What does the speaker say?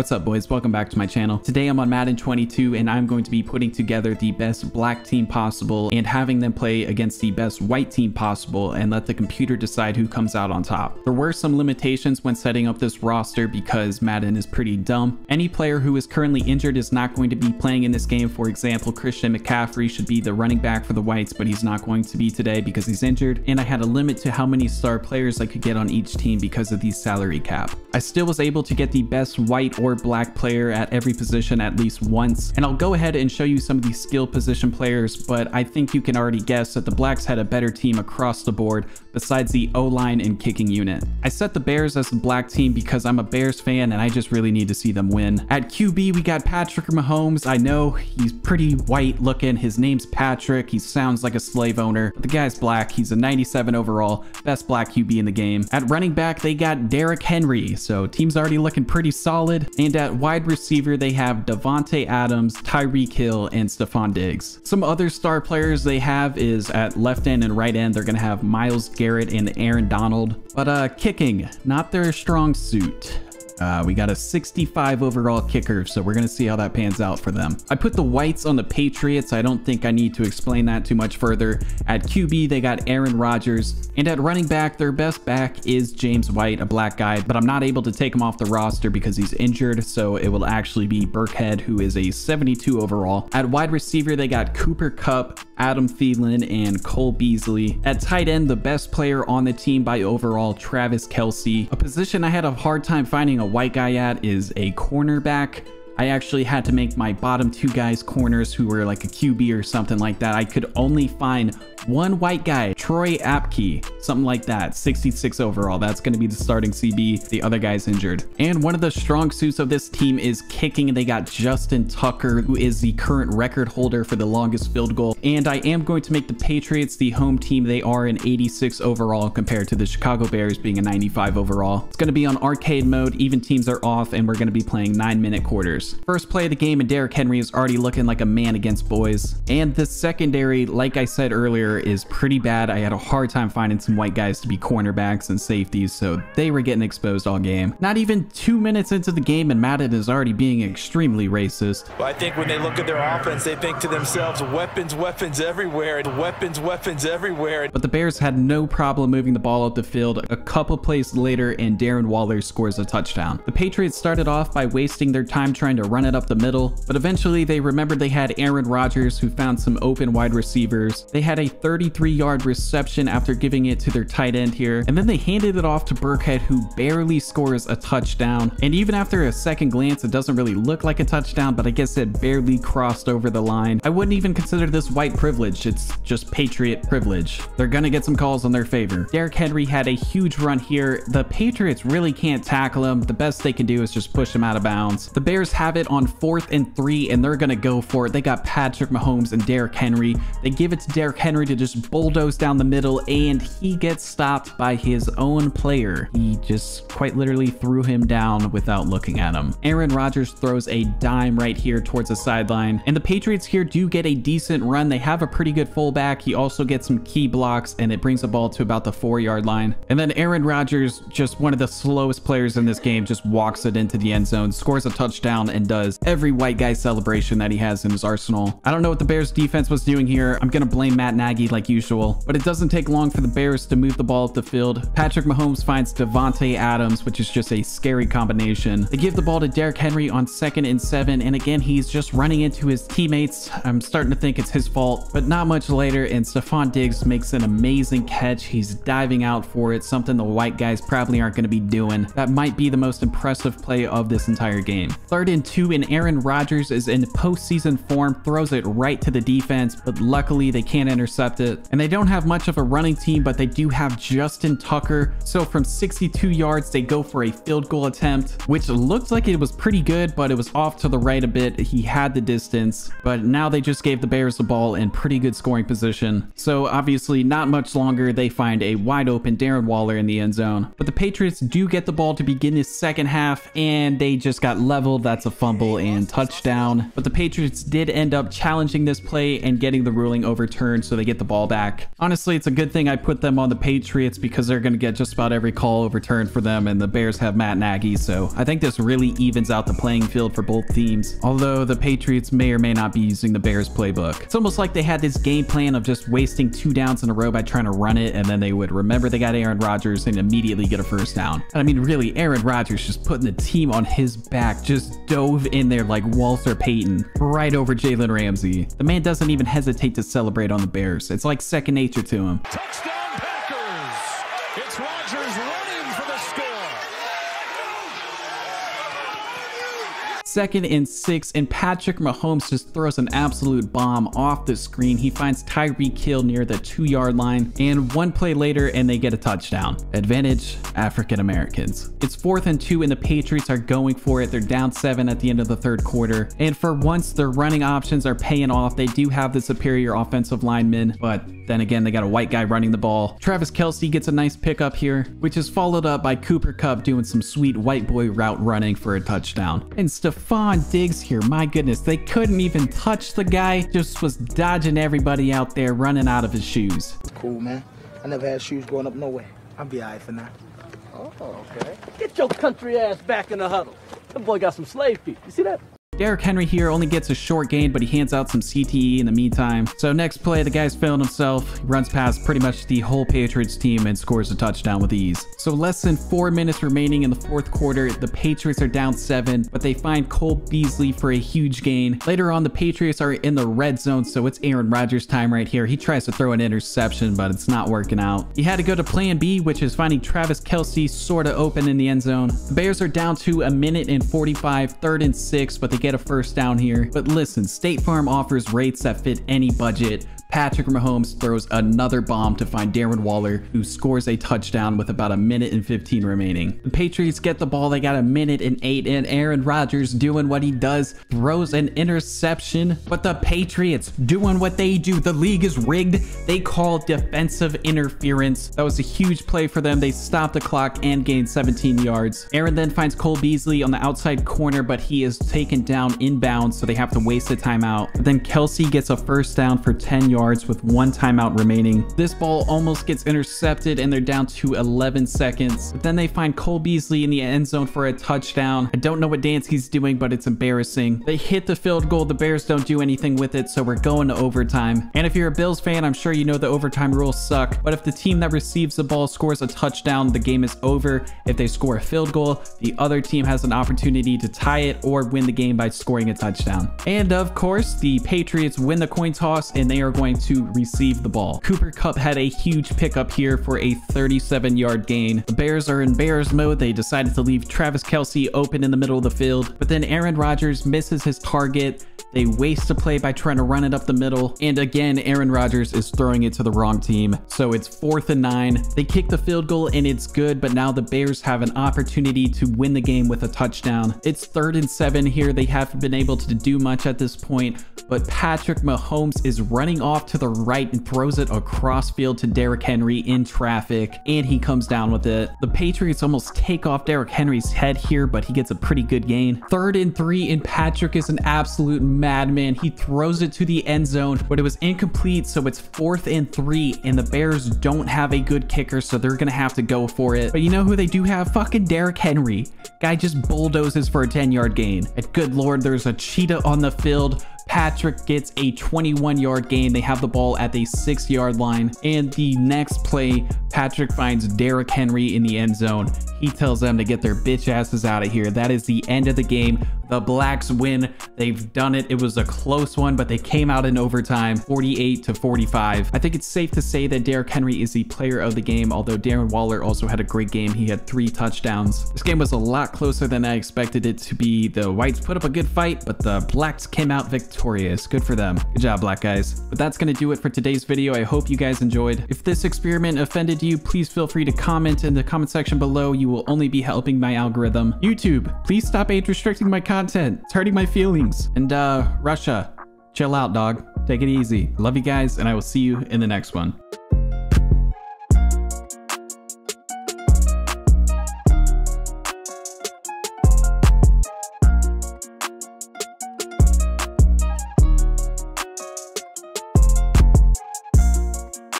What's up, boys? Welcome back to my channel. Today I'm on Madden 22 and I'm going to be putting together the best black team possible and having them play against the best white team possible and let the computer decide who comes out on top. There were some limitations when setting up this roster because Madden is pretty dumb. Any player who is currently injured is not going to be playing in this game. For example, Christian McCaffrey should be the running back for the whites, but he's not going to be today because he's injured. And I had a limit to how many star players I could get on each team because of the salary cap. I still was able to get the best white or black player at every position at least once, and I'll go ahead and show you some of these skill position players, but I think you can already guess that the blacks had a better team across the board besides the O-line and kicking unit. I set the Bears as the black team because I'm a Bears fan and I just really need to see them win. At QB we got Patrick Mahomes. I know he's pretty white looking, his name's Patrick, he sounds like a slave owner, but the guy's black. He's a 97 overall, best black QB in the game. At running back they got Derrick Henry, so team's already looking pretty solid. And at wide receiver they have Davante Adams, Tyreek Hill, and Stephon Diggs. Some other star players they have is at left end and right end they're gonna have Myles Garrett and Aaron Donald, but kicking, not their strong suit. We got a 65 overall kicker, so we're going to see how that pans out for them. I put the whites on the Patriots. I don't think I need to explain that too much further. At QB, they got Aaron Rodgers. And at running back, their best back is James White, a black guy, but I'm not able to take him off the roster because he's injured, so it will actually be Burkhead, who is a 72 overall. At wide receiver, they got Cooper Kupp, Adam Thielen, and Cole Beasley. At tight end, the best player on the team by overall, Travis Kelce. A position I had a hard time finding a white guy at is a cornerback. I actually had to make my bottom two guys corners who were like a QB or something like that. I could only find one white guy, Troy Apke, something like that, 66 overall. That's going to be the starting CB. The other guy's injured. And one of the strong suits of this team is kicking. They got Justin Tucker, who is the current record holder for the longest field goal. And I am going to make the Patriots the home team. They are an 86 overall compared to the Chicago Bears being a 95 overall. It's going to be on arcade mode. Even teams are off, and we're going to be playing 9-minute quarters. First play of the game, and Derrick Henry is already looking like a man against boys. And the secondary, like I said earlier, is pretty bad. I had a hard time finding some white guys to be cornerbacks and safeties, so they were getting exposed all game. Not even 2 minutes into the game and Madden is already being extremely racist. Well, I think when they look at their offense, they think to themselves, weapons, weapons everywhere, weapons, weapons everywhere. But the Bears had no problem moving the ball up the field. A couple plays later and Darren Waller scores a touchdown. The Patriots started off by wasting their time trying to run it up the middle, but eventually they remembered they had Aaron Rodgers, who found some open wide receivers. They had a 33-yard reception after giving it to their tight end here, and then they handed it off to Burkhead, who barely scores a touchdown. And even after a second glance, it doesn't really look like a touchdown, but I guess it barely crossed over the line. I wouldn't even consider this white privilege. It's just Patriot privilege. They're gonna get some calls in their favor. Derrick Henry had a huge run here. The Patriots really can't tackle him. The best they can do is just push him out of bounds. The Bears have it on 4th and 3, and they're gonna go for it. They got Patrick Mahomes and Derrick Henry. They give it to Derrick Henry to just bulldoze down the middle, and he gets stopped by his own player. He just quite literally threw him down without looking at him. Aaron Rodgers throws a dime right here towards the sideline, and the Patriots here do get a decent run. They have a pretty good fullback. He also gets some key blocks, and it brings the ball to about the 4-yard line. And then Aaron Rodgers, just one of the slowest players in this game, just walks it into the end zone, scores a touchdown, and does every white guy celebration that he has in his arsenal. I don't know what the Bears defense was doing here. I'm gonna blame Matt Nagy like usual, but it doesn't take long for the Bears to move the ball up the field. Patrick Mahomes finds Davante Adams, which is just a scary combination. They give the ball to Derrick Henry on 2nd and 7, and again he's just running into his teammates. I'm starting to think it's his fault, but not much later, and Stephon Diggs makes an amazing catch. He's diving out for it, something the white guys probably aren't going to be doing. That might be the most impressive play of this entire game. 3rd and 2, and Aaron Rodgers is in postseason form, throws it right to the defense, but luckily they can't intercept it. And they don't have much of a running team, but they do have Justin Tucker. So from 62 yards, they go for a field goal attempt, which looked like it was pretty good, but it was off to the right a bit. He had the distance, but now they just gave the Bears the ball in pretty good scoring position. So obviously not much longer, they find a wide open Darren Waller in the end zone. But the Patriots do get the ball to begin this second half, and they just got leveled. That's a a fumble and touchdown. But the Patriots did end up challenging this play and getting the ruling overturned, so they get the ball back. Honestly, it's a good thing I put them on the Patriots because they're going to get just about every call overturned for them, and the Bears have Matt Nagy, so I think this really evens out the playing field for both teams. Although the Patriots may or may not be using the Bears playbook. It's almost like they had this game plan of just wasting 2 downs in a row by trying to run it, and then they would remember they got Aaron Rodgers and immediately get a first down. And I mean, really, Aaron Rodgers just putting the team on his back, just dove in there like Walter Payton right over Jalen Ramsey. The man doesn't even hesitate to celebrate on the Bears. It's like second nature to him. Touchdown Packers! It's Rodgers running for the score. 2nd and 6, and Patrick Mahomes just throws an absolute bomb off the screen. He finds Tyreek Hill near the 2-yard line, and 1 play later, and they get a touchdown. Advantage, African Americans. It's 4th and 2, and the Patriots are going for it. They're down 7 at the end of the 3rd quarter, and for once, their running options are paying off. They do have the superior offensive linemen, but then again, they got a white guy running the ball. Travis Kelce gets a nice pickup here, which is followed up by Cooper Kupp doing some sweet white boy route running for a touchdown. And Stephon Diggs here, my goodness, they couldn't even touch the guy, just was dodging everybody out there, running out of his shoes. Cool, man. I never had shoes going up nowhere. I'll be all right for now. Oh, okay. Get your country ass back in the huddle. That boy got some slave feet. You see that? Derrick Henry here only gets a short gain, but he hands out some CTE in the meantime. So next play, the guy's feeling himself. He runs past pretty much the whole Patriots team and scores a touchdown with ease. So less than 4 minutes remaining in the 4th quarter. The Patriots are down 7, but they find Cole Beasley for a huge gain. Later on, the Patriots are in the red zone, so it's Aaron Rodgers' time right here. He tries to throw an interception, but it's not working out. He had to go to plan B, which is finding Travis Kelce sort of open in the end zone. The Bears are down to 1:45, 3rd and 6, but they get a first down here. But listen, State Farm offers rates that fit any budget. Patrick Mahomes throws another bomb to find Darren Waller, who scores a touchdown with about 1:15 remaining. The Patriots get the ball. They got 1:08, and Aaron Rodgers doing what he does, throws an interception. But the Patriots doing what they do. The league is rigged. They call defensive interference. That was a huge play for them. They stopped the clock and gained 17 yards. Aaron then finds Cole Beasley on the outside corner, but he is taken down inbounds, so they have to waste a timeout. But then Kelce gets a first down for 10 yards with 1 timeout remaining. This ball almost gets intercepted, and they're down to 11 seconds. But then they find Cole Beasley in the end zone for a touchdown. I don't know what dance he's doing, but it's embarrassing. They hit the field goal. The Bears don't do anything with it, so we're going to overtime. And if you're a Bills fan, I'm sure you know the overtime rules suck. But if the team that receives the ball scores a touchdown, the game is over. If they score a field goal, the other team has an opportunity to tie it or win the game by scoring a touchdown. And of course, the Patriots win the coin toss, and they are going to receive the ball. Cooper Kupp had a huge pickup here for a 37-yard gain. The Bears are in Bears mode. They decided to leave Travis Kelce open in the middle of the field, but then Aaron Rodgers misses his target. They waste a play by trying to run it up the middle. And again, Aaron Rodgers is throwing it to the wrong team. So it's 4th and 9. They kick the field goal and it's good, but now the Bears have an opportunity to win the game with a touchdown. It's 3rd and 7 here. They haven't been able to do much at this point, but Patrick Mahomes is running off to the right and throws it across field to Derrick Henry in traffic, and he comes down with it. The Patriots almost take off Derrick Henry's head here, but he gets a pretty good gain. 3rd and 3, and Patrick is an absolute madman. He throws it to the end zone, but it was incomplete, so it's 4th and 3, and the Bears don't have a good kicker, so they're gonna have to go for it. But you know who they do have? Fucking Derrick Henry. Guy just bulldozes for a 10-yard gain. And good lord, there's a cheetah on the field. Patrick gets a 21-yard gain. They have the ball at the 6-yard line. And the next play, Patrick finds Derrick Henry in the end zone. He tells them to get their bitch asses out of here. That is the end of the game. The Blacks win. They've done it. It was a close one, but they came out in overtime, 48-45. I think it's safe to say that Derrick Henry is the player of the game, although Darren Waller also had a great game. He had 3 touchdowns. This game was a lot closer than I expected it to be. The Whites put up a good fight, but the Blacks came out victorious. Good for them. Good job, Black guys. But that's going to do it for today's video. I hope you guys enjoyed. If this experiment offended you, please feel free to comment in the comment section below. You will only be helping my algorithm. YouTube, please stop age restricting my content. It's hurting my feelings. And Russia, chill out, dog. Take it easy. Love you guys, and I will see you in the next one.